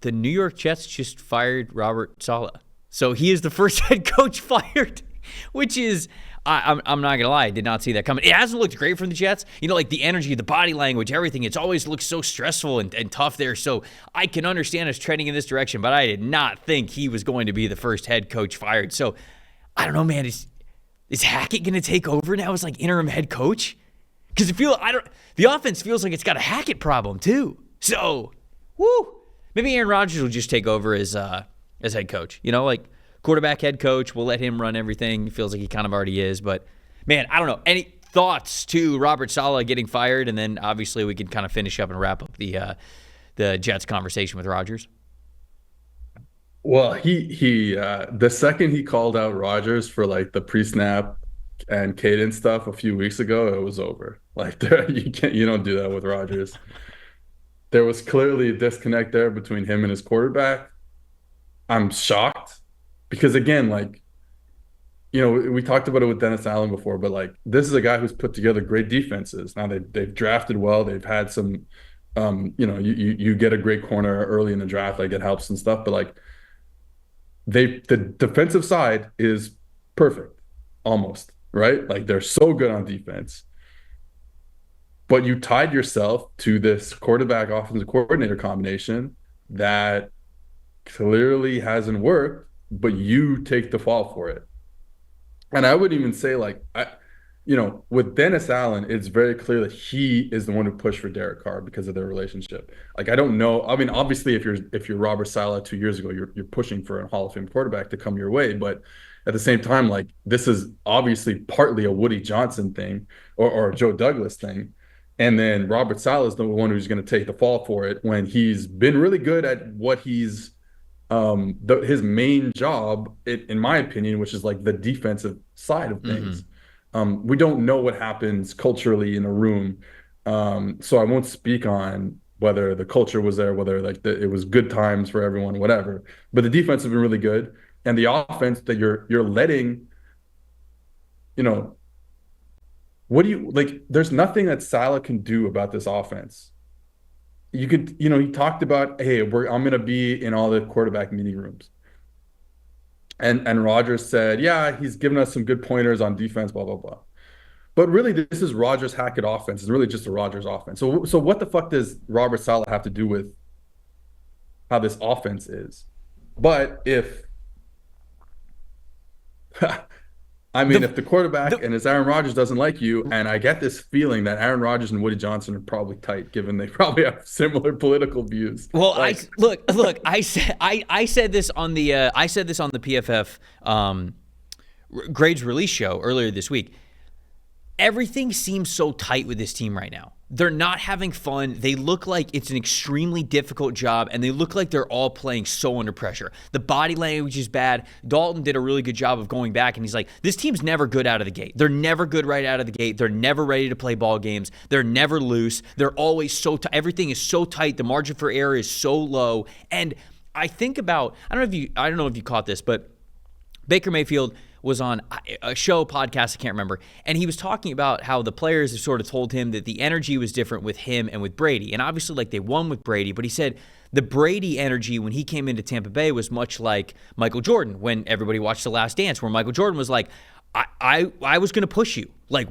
the New York Jets just fired Robert Saleh. So he is the first head coach fired, which is, I'm not going to lie, I did not see that coming. It hasn't looked great from the Jets. Like the energy, the body language, everything, it's always looked so stressful and tough there. So I can understand us trending in this direction, but I did not think he was going to be the first head coach fired. So I don't know, man. Is Hackett going to take over now as like interim head coach? Because the offense feels like it's got a Hackett problem too. So, maybe Aaron Rodgers will just take over as head coach. Like quarterback head coach. We'll let him run everything. Feels like he kind of already is. But man, I don't know. Any thoughts to Robert Saleh getting fired? And then obviously we can kind of finish up and wrap up the Jets conversation with Rodgers. Well, he the second he called out Rodgers for like the pre-snap and cadence stuff a few weeks ago, it was over. Like you don't do that with Rodgers. There was clearly a disconnect there between him and his quarterback. I'm shocked because again, like, we talked about it with Dennis Allen before, but like this is a guy who's put together great defenses. Now they've drafted well. They've had some, you get a great corner early in the draft, like it helps and stuff. But like the defensive side is perfect, almost, right? Like they're so good on defense. But you tied yourself to this quarterback offensive coordinator combination that clearly hasn't worked, but you take the fall for it. And I would even say, like, with Dennis Allen, it's very clear that he is the one who pushed for Derek Carr because of their relationship. Like, I don't know. I mean, obviously, if you're Robert Saleh 2 years ago, you're pushing for a Hall of Fame quarterback to come your way. But at the same time, like, this is obviously partly a Woody Johnson thing or a Joe Douglas thing. And then Robert Saleh is the one who's going to take the fall for it when he's been really good at what he's his main job, in my opinion, which is like the defensive side of things. We don't know what happens culturally in a room, so I won't speak on whether the culture was there, whether like it was good times for everyone, whatever. But the defense has been really good, and the offense that you're letting, what do you like? There's nothing that Saleh can do about this offense. You could, he talked about, hey, I'm going to be in all the quarterback meeting rooms. And Rodgers said, yeah, he's given us some good pointers on defense, blah, blah, blah. But really, this is Rodgers Hackett offense. It's really just a Rodgers offense. So what the fuck does Robert Saleh have to do with how this offense is? But if the quarterback and his Aaron Rodgers doesn't like you, and I get this feeling that Aaron Rodgers and Woody Johnson are probably tight, given they probably have similar political views. Well, like, I said this on the PFF grades release show earlier this week. Everything seems so tight with this team right now. They're not having fun. They look like it's an extremely difficult job, and they look like they're all playing so under pressure. The body language is bad. Dalton did a really good job of going back, and he's like, this team's never good out of the gate. They're never good right out of the gate. They're never ready to play ball games. They're never loose. They're always so tight. Everything is so tight. The margin for error is so low. And I think about, I don't know if you caught this, but Baker Mayfield was on a show, podcast, I can't remember, and he was talking about how the players have sort of told him that the energy was different with him and with Brady. And obviously, like, they won with Brady, but he said the Brady energy when he came into Tampa Bay was much like Michael Jordan when everybody watched The Last Dance, where Michael Jordan was like, I was going to push you. Like,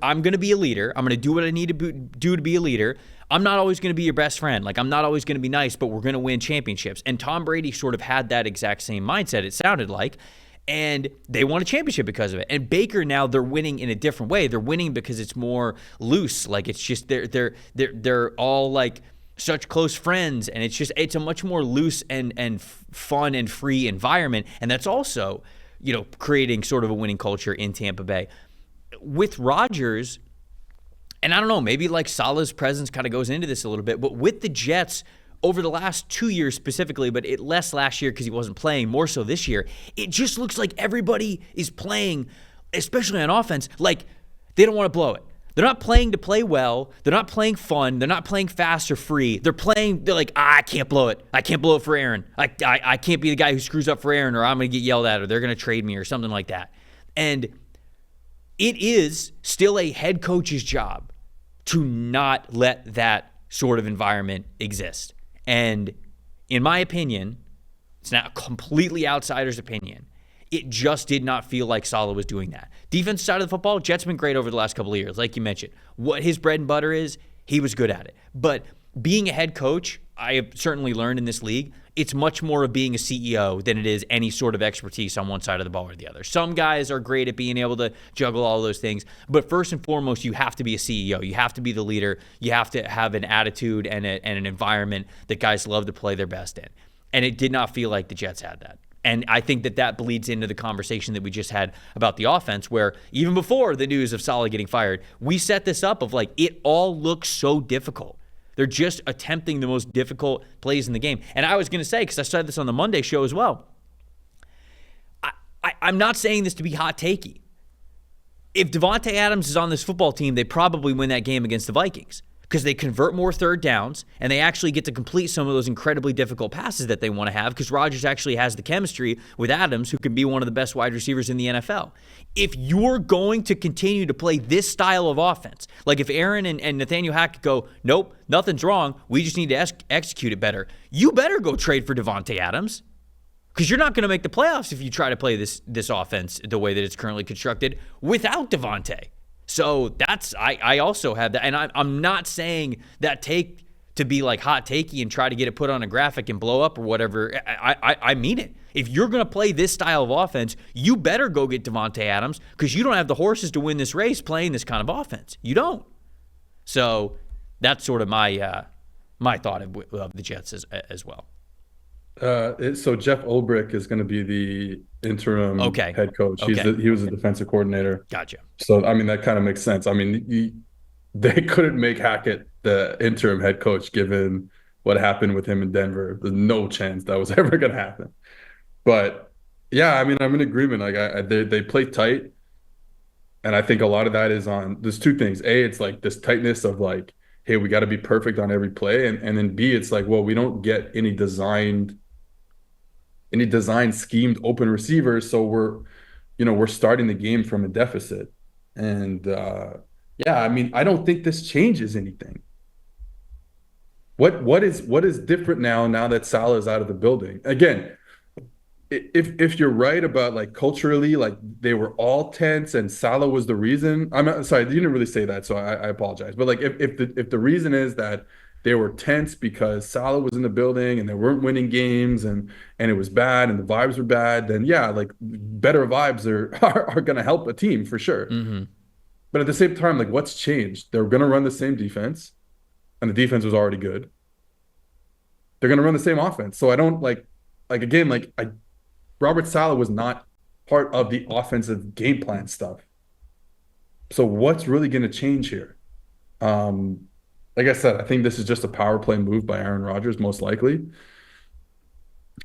I'm going to be a leader. I'm going to do what I need to do to be a leader. I'm not always going to be your best friend. Like, I'm not always going to be nice, but we're going to win championships. And Tom Brady sort of had that exact same mindset, it sounded like. And they won a championship because of it. And Baker, now they're winning in a different way. They're winning because it's more loose. Like, it's just they're all like such close friends, and it's a much more loose and fun and free environment. And that's also, creating sort of a winning culture in Tampa Bay. With Rodgers, and I don't know, maybe like Saleh's presence kind of goes into this a little bit, but with the Jets, over the last 2 years specifically, but less last year because he wasn't playing, more so this year, it just looks like everybody is playing, especially on offense, like they don't want to blow it. They're not playing to play well. They're not playing fun. They're not playing fast or free. They're like, I can't blow it. I can't blow it for Aaron. I can't be the guy who screws up for Aaron, or I'm going to get yelled at, or they're going to trade me, or something like that. And it is still a head coach's job to not let that sort of environment exist. And in my opinion, it's not a completely outsider's opinion, it just did not feel like Saleh was doing that. Defense side of the football, Jets been great over the last couple of years, like you mentioned. What his bread and butter is, he was good at it. But being a head coach, I have certainly learned in this league, it's much more of being a CEO than it is any sort of expertise on one side of the ball or the other. Some guys are great at being able to juggle all those things, but first and foremost, you have to be a CEO. You have to be the leader. You have to have an attitude and an environment that guys love to play their best in. And it did not feel like the Jets had that. And I think that bleeds into the conversation that we just had about the offense, where even before the news of Saleh getting fired, we set this up of like, it all looks so difficult. They're just attempting the most difficult plays in the game. And I was going to say, because I said this on the Monday show as well, I'm not saying this to be hot takey. If Davante Adams is on this football team, they probably win that game against the Vikings, because they convert more third downs and they actually get to complete some of those incredibly difficult passes that they want to have, because Rodgers actually has the chemistry with Adams, who can be one of the best wide receivers in the NFL. If you're going to continue to play this style of offense, like if Aaron and Nathaniel Hackett go, nope, nothing's wrong, we just need to execute it better, you better go trade for Davante Adams, because you're not going to make the playoffs if you try to play this offense the way that it's currently constructed without Davante. So that's, I also have that. And I'm not saying that take to be like hot takey and try to get it put on a graphic and blow up or whatever. I mean it. If you're going to play this style of offense, you better go get Davante Adams, because you don't have the horses to win this race playing this kind of offense. You don't. So that's sort of my thought of the Jets as well. So Jeff Ulbrich is going to be the interim head coach. He was a defensive coordinator. Gotcha. So, I mean, that kind of makes sense. I mean, they couldn't make Hackett the interim head coach given what happened with him in Denver. There's no chance that was ever going to happen. But, yeah, I mean, I'm in agreement. Like, they play tight, and I think a lot of that is on – there's two things. A, it's like this tightness of like, hey, we got to be perfect on every play. And then B, it's like, well, we don't get any designed schemed open receivers, so we're starting the game from a deficit. And yeah, I mean, I don't think this changes anything. What is different now that Saleh is out of the building? Again, if you're right about like culturally, like they were all tense and Saleh was the reason. I'm sorry, you didn't really say that, so I apologize. But like if the reason is that they were tense because Saleh was in the building and they weren't winning games and it was bad and the vibes were bad, then yeah, like better vibes are going to help a team for sure. Mm-hmm. But at the same time, like what's changed? They're going to run the same defense, and the defense was already good. They're going to run the same offense. So I don't Robert Saleh was not part of the offensive game plan stuff. So what's really going to change here? Like I said, I think this is just a power play move by Aaron Rodgers, most likely.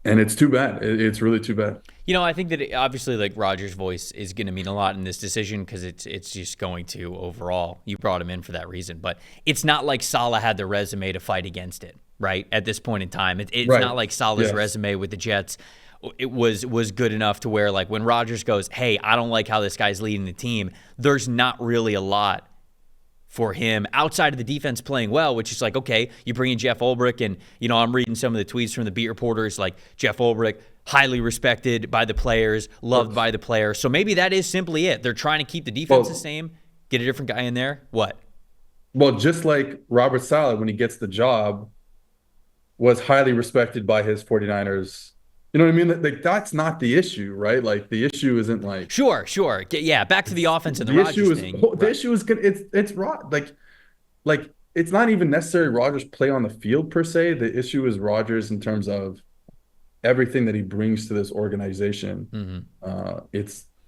And it's too bad. It's really too bad. You know, I think that obviously like Rodgers' voice is going to mean a lot in this decision, because it's just going to overall. You brought him in for that reason. But it's not like Saleh had the resume to fight against it, right? At this point in time. It's right. Not like Saleh's resume with the Jets it was good enough to where like when Rodgers goes, hey, I don't like how this guy's leading the team, there's not really a lot for him outside of the defense playing well, which is like, okay, you bring in Jeff Ulbrich, and, you know, I'm reading some of the tweets from the beat reporters, like Jeff Ulbrich, highly respected by the players, loved by the players. So maybe that is simply it. They're trying to keep the defense the same, get a different guy in there. What? Well, just like Robert Saleh, when he gets the job, was highly respected by his 49ers. You know what I mean? Like, that's not the issue, right? Like, the issue isn't like... Sure. Yeah, back to the offense and the Rodgers thing. The issue is good. It's like it's not even necessarily Rodgers' play on the field per se. The issue is Rodgers in terms of everything that he brings to this organization. Mm-hmm.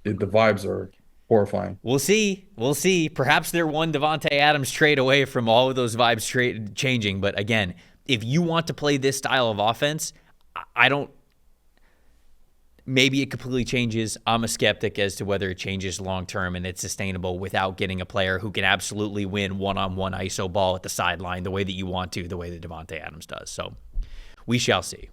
The vibes are horrifying. We'll see. Perhaps they're one Davante Adams trade away from all of those vibes changing. But again, if you want to play this style of offense, I don't... Maybe it completely changes. I'm a skeptic as to whether it changes long-term and it's sustainable without getting a player who can absolutely win one-on-one ISO ball at the sideline the way that you want to, the way that Davante Adams does. So we shall see.